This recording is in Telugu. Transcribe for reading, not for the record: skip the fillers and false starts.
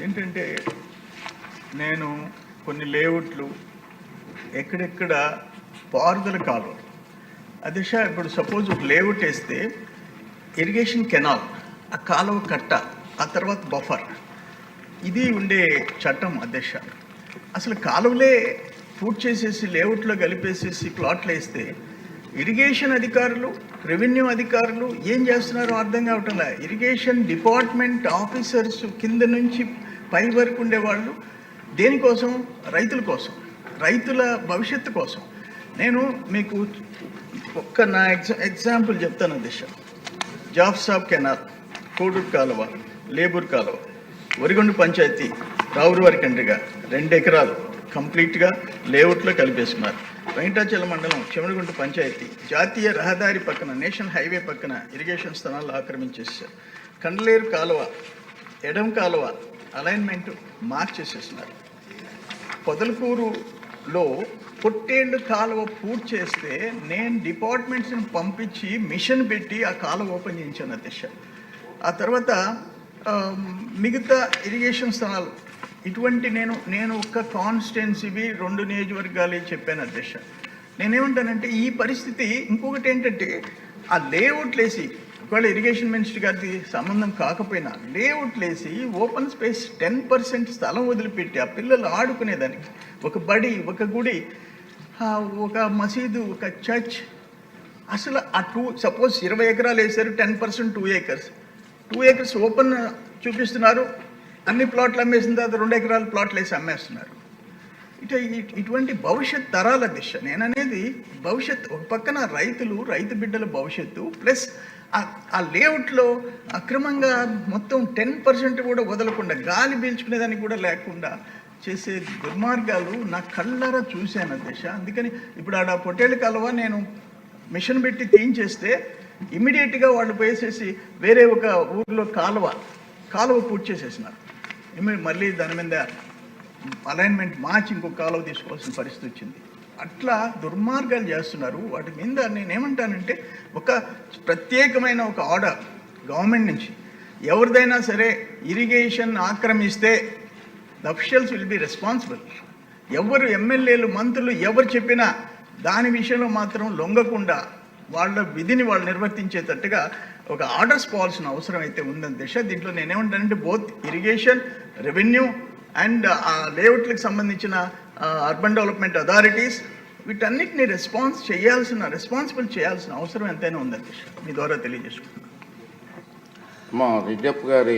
ఏంటంటే నేను కొన్ని లేఅవుట్లు ఎక్కడెక్కడ పారుదల కాలువ అదిశ ఇప్పుడు సపోజ్ ఒక లేఅవుట్ వేస్తే ఇరిగేషన్ కెనాల్, ఆ కాలువ కట్ట, ఆ తర్వాత బఫర్, ఇది ఉండే చట్టం అధ్యక్ష. అసలు కాలువలే పూర్తి చేసేసి లేఅవుట్లో కలిపేసేసి ప్లాట్లు వేస్తే ఇరిగేషన్ అధికారులు, రెవెన్యూ అధికారులు ఏం చేస్తున్నారో అర్థం కావటంలా. ఇరిగేషన్ డిపార్ట్మెంట్ ఆఫీసర్స్ కింద నుంచి పై వరకు ఉండేవాళ్ళు దేనికోసం? రైతుల కోసం, రైతుల భవిష్యత్తు కోసం. నేను మీకు నా ఎగ్జాంపుల్ చెప్తాను దిశ. జాఫ్సాబ్ కెనాల్, కోడూరు కాలువ, లేబూర్ కాలువ, వరిగొండ పంచాయతీ రావురువారి కండ్రిగా 2 ఎకరాలు కంప్లీట్గా లేఅవుట్లో కలిపేసుకున్నారు. వెంకటాచలం మండలం చెమడుగుంట పంచాయతీ జాతీయ రహదారి పక్కన, నేషనల్ హైవే పక్కన ఇరిగేషన్ స్థలాలు ఆక్రమించేసారు. కండలేరు కాలువ, ఎడం కాలువ అలైన్మెంట్ మార్చేసేస్తున్నారు. పొదలకూరులో పొట్టేళ్ళు కాలువ పూర్తి చేస్తే నేను డిపార్ట్మెంట్స్ని పంపించి మిషన్ పెట్టి ఆ కాలువ ఓపెన్ చేయించాను అధ్యక్ష. ఆ తర్వాత మిగతా ఇరిగేషన్ స్థలాలు ఇటువంటి నేను ఒక్క కాన్స్టిట్యున్సీవి 2 నియోజకవర్గాలు చెప్పాను అధ్యక్ష. నేనేమంటానంటే ఈ పరిస్థితి ఇంకొకటి ఏంటంటే ఆ లేఅవుట్లు వేసి, ఒకవేళ ఇరిగేషన్ మినిస్టర్ గారికి సంబంధం కాకపోయినా లేఅవుట్లు వేసి ఓపెన్ స్పేస్ 10% స్థలం వదిలిపెట్టి ఆ పిల్లలు ఆడుకునేదానికి ఒక బడి, ఒక గుడి, ఒక మసీదు, ఒక చర్చ్, అసలు ఆ సపోజ్ 20 ఎకరాలు వేశారు, 10% 2 ఏకర్స్, 2 ఏకర్స్ ఓపెన్ చూపిస్తున్నారు. అన్ని ప్లాట్లు అమ్మేసిన తర్వాత 2 ఎకరాల ప్లాట్లు వేసి అమ్మేస్తున్నారు. ఇటువంటి భవిష్యత్ తరాల దిశ. నేననేది భవిష్యత్. ఒక పక్కన రైతులు, రైతు బిడ్డల భవిష్యత్తు, ప్లస్ ఆ లేఅవుట్లో అక్రమంగా మొత్తం 10% కూడా వదలకుండా, గాలి పీల్చుకునేదానికి కూడా లేకుండా చేసే దుర్మార్గాలు నా కళ్ళారా చూశాను అధ్యక్ష. అందుకని ఇప్పుడు ఆడ పొట్టేళ్ళ కాలువ నేను మిషన్ పెట్టి తీయించేస్తే ఇమ్మీడియట్గా వాళ్ళు పోసేసి వేరే ఒక ఊర్లో కాలువ పూర్తి చేసేసినారు. మళ్ళీ దాని మీద అలైన్మెంట్ మార్చి ఇంకొక కాలువ తీసుకోవాల్సిన పరిస్థితి వచ్చింది. అట్లా దుర్మార్గాలు చేస్తున్నారు. వాటి మీద నేనేమంటానంటే ఒక ప్రత్యేకమైన ఒక ఆర్డర్ గవర్నమెంట్ నుంచి, ఎవరిదైనా సరే ఇరిగేషన్ ఆక్రమిస్తే the officials will be responsible. ఎవరు ఎమ్మెల్యేలు, మంత్రులు ఎవరు చెప్పినా దాని విషయంలో మాత్రం లొంగకుండా వాళ్ళ విధిని వాళ్ళు నిర్వర్తించేటట్టుగా ఒక ఆర్డర్స్ పోవాల్సిన అవసరం అయితే ఉందని దిశ. దీంట్లో నేనేమంటానంటే బోత్ ఇరిగేషన్, రెవెన్యూ అండ్ లేఅవుట్లకు సంబంధించిన అర్బన్ డెవలప్మెంట్ అథారిటీస్ వీటన్నిటిని రెస్పాన్సిబుల్ చేయాల్సిన అవసరం ఎంతైనా ఉందని దిశ మీ ద్వారా తెలియజేసుకుంటున్నాను. రెడ్డప్ప గారి